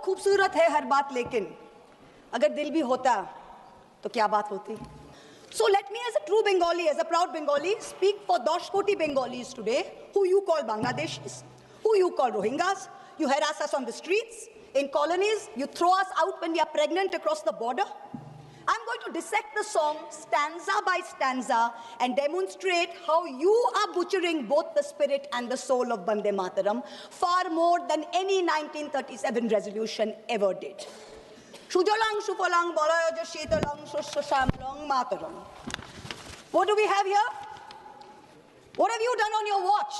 खूबसूरत है हर बात लेकिन अगर दिल भी होता तो क्या बात होती. So let me, as a true Bengali, as a proud Bengali, speak for 10 koti Bengalis today, who you call Bangladeshis, who you call Rohingyas. You harass us on the streets, in colonies, you throw us out when we are pregnant across the border. I'm going to dissect the song stanza by stanza and demonstrate how you are butchering both the spirit and the soul of Bande Mataram far more than any 1937 resolution ever did. Shujalang, Shupalang, Balayaja, Shitalang, Shushasampalang, Mataram. What do we have here? What have you done on your watch?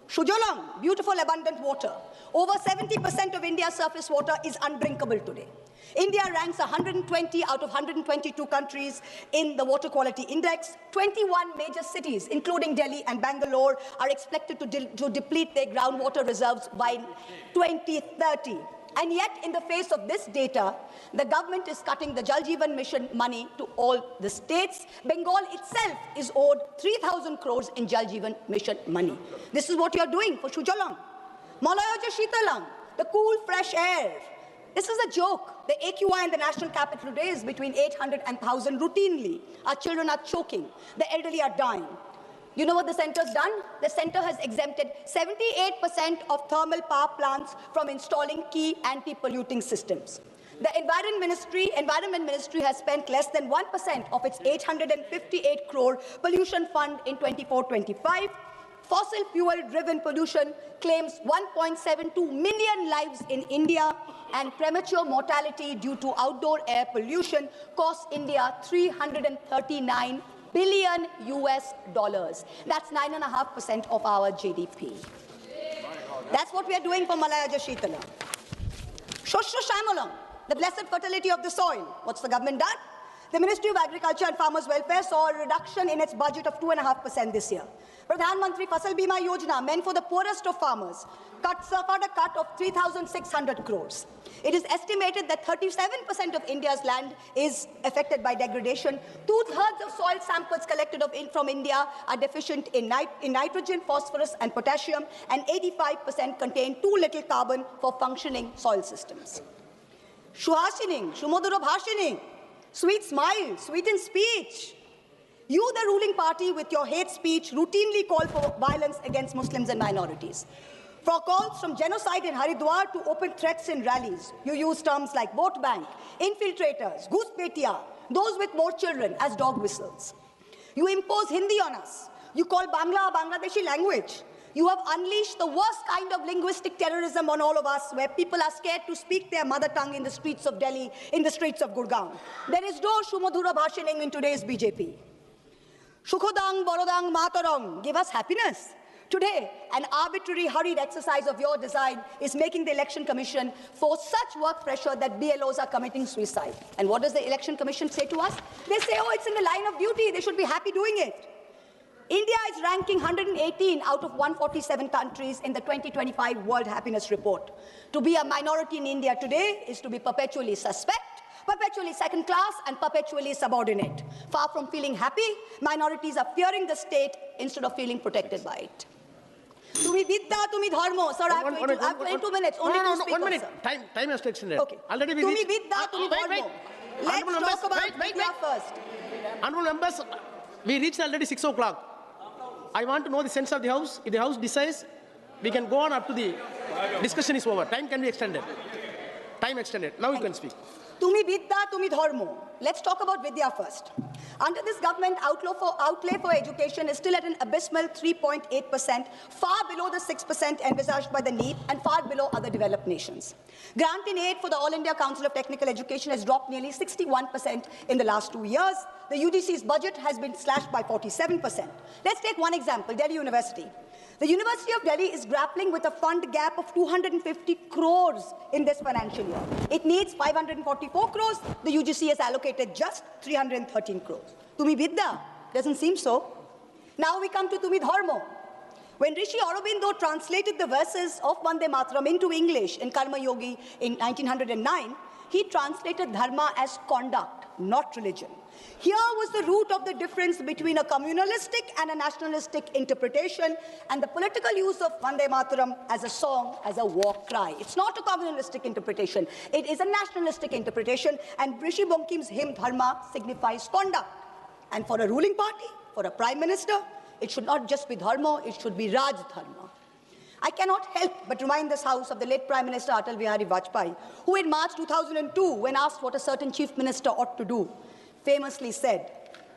Shujalang, beautiful abundant water. Over 70% of India's surface water is undrinkable today. India ranks 120 out of 122 countries in the Water Quality Index. 21 major cities, including Delhi and Bangalore, are expected to deplete their groundwater reserves by 2030. And yet, in the face of this data, the government is cutting the Jal Jeevan Mission money to all the states. Bengal itself is owed 3,000 crores in Jal Jeevan Mission money. This is what you are doing for Shujalang. Malayaja Shitalang, the cool, fresh air. This is a joke. The AQI in the national capital today is between 800 and 1,000 routinely. Our children are choking. The elderly are dying. You know what the centre's done? The centre has exempted 78% of thermal power plants from installing key anti-polluting systems. The Environment Ministry has spent less than 1% of its 858 crore pollution fund in 24-25. Fossil fuel-driven pollution claims 1.72 million lives in India, and premature mortality due to outdoor air pollution costs India $339 billion US. That's 9.5% of our GDP. That's what we are doing for Malayaja Shitala. Shoshro Shamalam, the blessed fertility of the soil. What's the government done? The Ministry of Agriculture and Farmers Welfare saw a reduction in its budget of 2.5% this year. Pradhan Mantri Fasal Bima Yojana, meant for the poorest of farmers, suffered a cut of 3,600 crores. It is estimated that 37% of India's land is affected by degradation. 2/3 of soil samples collected from India are deficient in nitrogen, phosphorus, and potassium, and 85% contain too little carbon for functioning soil systems. Shuhashining, Shumoduro Bhashining, sweet smile, sweet in speech. You, the ruling party, with your hate speech, routinely call for violence against Muslims and minorities. For calls from genocide in Haridwar to open threats in rallies, you use terms like vote bank, infiltrators, goosepetia, those with more children as dog whistles. You impose Hindi on us. You call Bangla a Bangladeshi language. You have unleashed the worst kind of linguistic terrorism on all of us, where people are scared to speak their mother tongue in the streets of Delhi, in the streets of Gurgaon. There is no Shumodhura Bhashining in today's BJP. Shukhodang, Borodang, Matarang, give us happiness. Today, an arbitrary, hurried exercise of your design is making the Election Commission force such work pressure that BLOs are committing suicide. And what does the Election Commission say to us? They say, oh, it's in the line of duty. They should be happy doing it. India is ranking 118 out of 147 countries in the 2025 World Happiness Report. To be a minority in India today is to be perpetually suspect, perpetually second class, and perpetually subordinate. Far from feeling happy, minorities are fearing the state instead of feeling protected by it. Tumi vidya, tumi dharmo. Sir, I have 22 minutes. Only two speakers. 1 minute. Time has extended. Okay. Already we Tumi reached. vidya, tumi dharmo. Let's talk about vidya first. Honorable members, we reached already 6 o'clock. I want to know the sense of the House. If the House decides, we can go on up to the discussion is over. Time can be extended. Time extended. Now you can speak. Tumi vidya, tumi dharmo. Let's talk about vidya first. Under this government, outlay for education is still at an abysmal 3.8%, far below the 6% envisaged by the NEP and far below other developed nations. Grant in aid for the All India Council of Technical Education has dropped nearly 61% in the last 2 years. The UGC's budget has been slashed by 47%. Let's take one example, Delhi University. The University of Delhi is grappling with a fund gap of 250 crores in this financial year. It needs 544 crores. The UGC has allocated just 313 crores. Tumi Vidya doesn't seem so. Now we come to Tumi Dharmo. When Rishi Aurobindo translated the verses of Vande Mataram into English in Karma Yogi in 1909, he translated dharma as conduct. not religion. Here was the root of the difference between a communalistic and a nationalistic interpretation and the political use of Vande Mataram as a song, as a war cry. It's not a communalistic interpretation. It is a nationalistic interpretation, and Rishi Bonkim's hymn Dharma signifies conduct. And for a ruling party, for a prime minister, it should not just be Dharma, it should be Raj Dharma. I cannot help but remind this House of the late Prime Minister Atal Bihari Vajpayee, who in March 2002, when asked what a certain chief minister ought to do, famously said,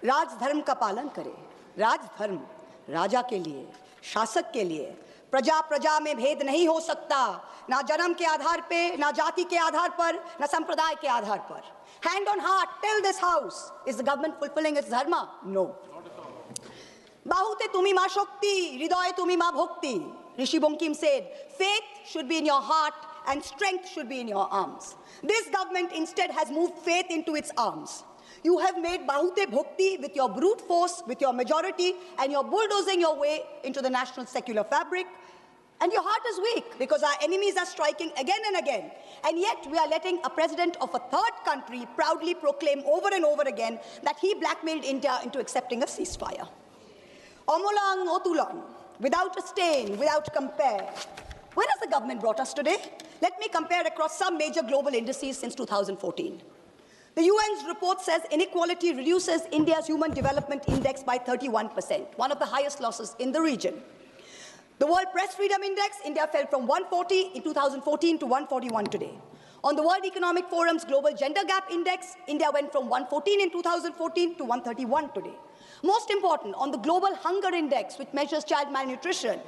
Raj Dharma ka palan kare. Raj Dharma, Raja ke liye, Shasak ke liye. प्रजा प्रजा में भेद नहीं हो सकता, ना जन्म के आधार पे, ना जाति के आधार पर, ना संप्रदाय के आधार पर. Hand on heart, tell this House, is the government fulfilling its dharma? No. Bahut tumi ma shakti, hriday tumi ma bhakti. Rishi Bonkim said, faith should be in your heart and strength should be in your arms. This government instead has moved faith into its arms. You have made Bahute Bhakti with your brute force, with your majority, and you're bulldozing your way into the national secular fabric. And your heart is weak because our enemies are striking again and again. And yet we are letting a president of a third country proudly proclaim over and over again that he blackmailed India into accepting a ceasefire. Omulang otulang, without a stain, without compare. Where has the government brought us today? Let me compare across some major global indices since 2014. The UN's report says inequality reduces India's Human Development Index by 31%, one of the highest losses in the region. The World Press Freedom Index, India fell from 140 in 2014 to 141 today. On the World Economic Forum's Global Gender Gap Index, India went from 114 in 2014 to 131 today. Most important, on the Global Hunger Index, which measures child malnutrition,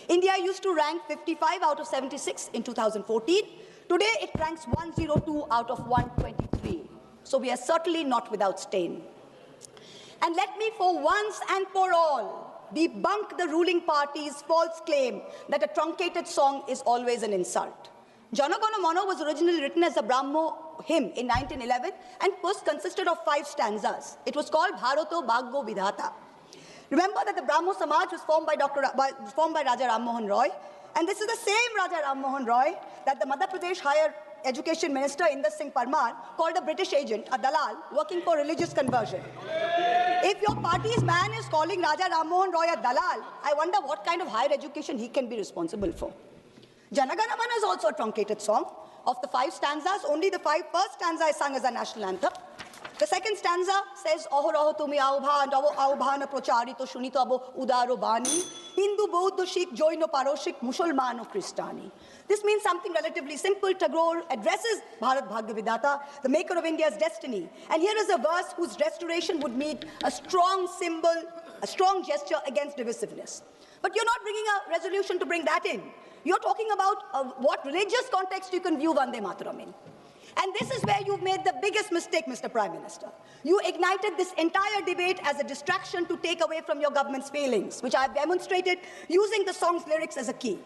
India used to rank 55 out of 76 in 2014. Today, it ranks 102 out of 123. So we are certainly not without stain. And let me for once and for all debunk the ruling party's false claim that a truncated song is always an insult. Jana Gana Mana was originally written as a Brahmo hymn in 1911 and consisted of 5 stanzas. It was called Bharato Bhaggo Vidhata. Remember that the Brahmo Samaj was formed by Raja Ram Mohan Roy, and this is the same Raja Ram Mohan Roy that the Madhya Pradesh Higher Education Minister Inder Singh Parmar called a British agent, a dalal, working for religious conversion. If your party's man is calling Raja Ram Mohan Roy a dalal, I wonder what kind of higher education he can be responsible for. Jana Gana Mana is also a truncated song. Of the 5 stanzas, only the first stanza is sung as a national anthem. The second stanza says, Ahoraho tumi aubhana procharito shunito abo udaro bani, Hindu, Bauddha, Sikh, Jaino, Paroshik, Musulmano, Christiani. This means something relatively simple. Tagore addresses Bharat Bhagya Vidhata, the maker of India's destiny. And here is a verse whose restoration would mean a strong symbol, a strong gesture against divisiveness. But you're not bringing a resolution to bring that in. You're talking about what religious context you can view Vande Mataram in. And this is where you've made the biggest mistake, Mr. Prime Minister. You ignited this entire debate as a distraction to take away from your government's failings, which I have demonstrated using the song's lyrics as a key.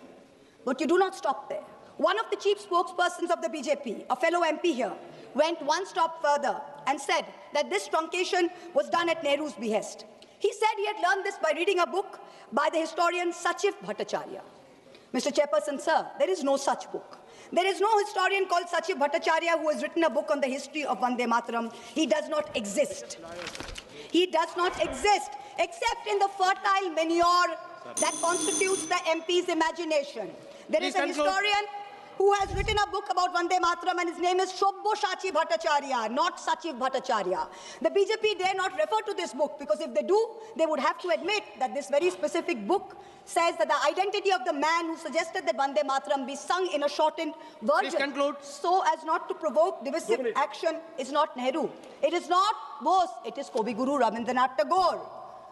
But you do not stop there. One of the chief spokespersons of the BJP, a fellow MP here, went one step further and said that this truncation was done at Nehru's behest. He said he had learned this by reading a book by the historian Sachiv Bhattacharya. Mr. Chairperson, sir, there is no such book. There is no historian called Sachiv Bhattacharya who has written a book on the history of Vande Mataram. He does not exist. He does not exist except in the fertile manure that constitutes the MP's imagination. There is a historian who has written a book about Vande Mataram, and his name is Shobboshachi Bhattacharya, not Sachiv Bhattacharya. The BJP dare not refer to this book because if they do, they would have to admit that this very specific book says that the identity of the man who suggested that Vande Mataram be sung in a shortened version so as not to provoke divisive action is not Nehru. It is not Bose, it is Kavi Guru Rabindranath Tagore.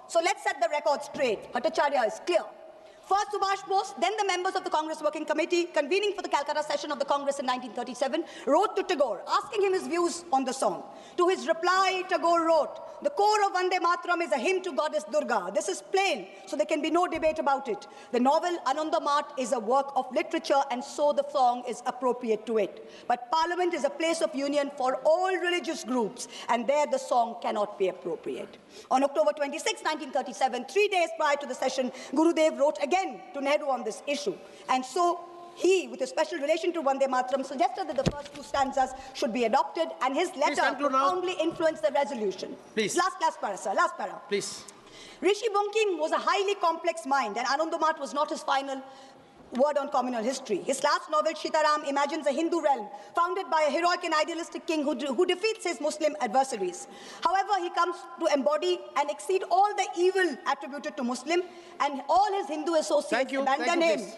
So let's set the record straight. Bhattacharya is clear. First Subhash Bose, then the members of the Congress Working Committee, convening for the Calcutta session of the Congress in 1937, wrote to Tagore, asking him his views on the song. To his reply, Tagore wrote, "The core of Vande Mataram is a hymn to Goddess Durga. This is plain, so there can be no debate about it. The novel Anandamath is a work of literature, and so the song is appropriate to it. But Parliament is a place of union for all religious groups, and there the song cannot be appropriate." On October 26, 1937, 3 days prior to the session, Gurudev wrote again to Nehru on this issue. And so He, with a special relation to Vande Mataram, suggested that the first two stanzas should be adopted, and his letter conclude now. profoundly influenced the resolution. Please. Last para, sir. Last para. Please. Rishi Bunkim was a highly complex mind, and Anandamat was not his final word on communal history. His last novel, Sitaram, imagines a Hindu realm founded by a heroic and idealistic king who defeats his Muslim adversaries. However, he comes to embody and exceed all the evil attributed to Muslim, and all his Hindu associates abandon him. Please.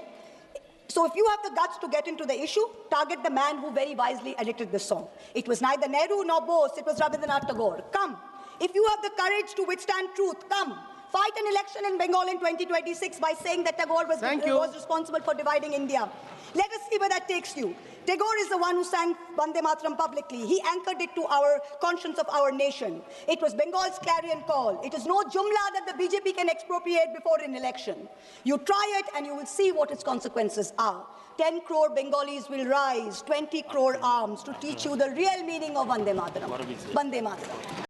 So if you have the guts to get into the issue, target the man who very wisely edited this song. It was neither Nehru nor Bose, it was Rabindranath Tagore. Come. If you have the courage to withstand truth, come. Fight an election in Bengal in 2026 by saying that Tagore was responsible for dividing India. Let us see where that takes you. Tagore is the one who sang Vande Mataram publicly. He anchored it to our conscience of our nation. It was Bengal's clarion call. It is no jumla that the BJP can expropriate before an election. You try it and you will see what its consequences are. 10 crore Bengalis will rise, 20 crore arms to teach you the real meaning of Vande Mataram. Vande Mataram.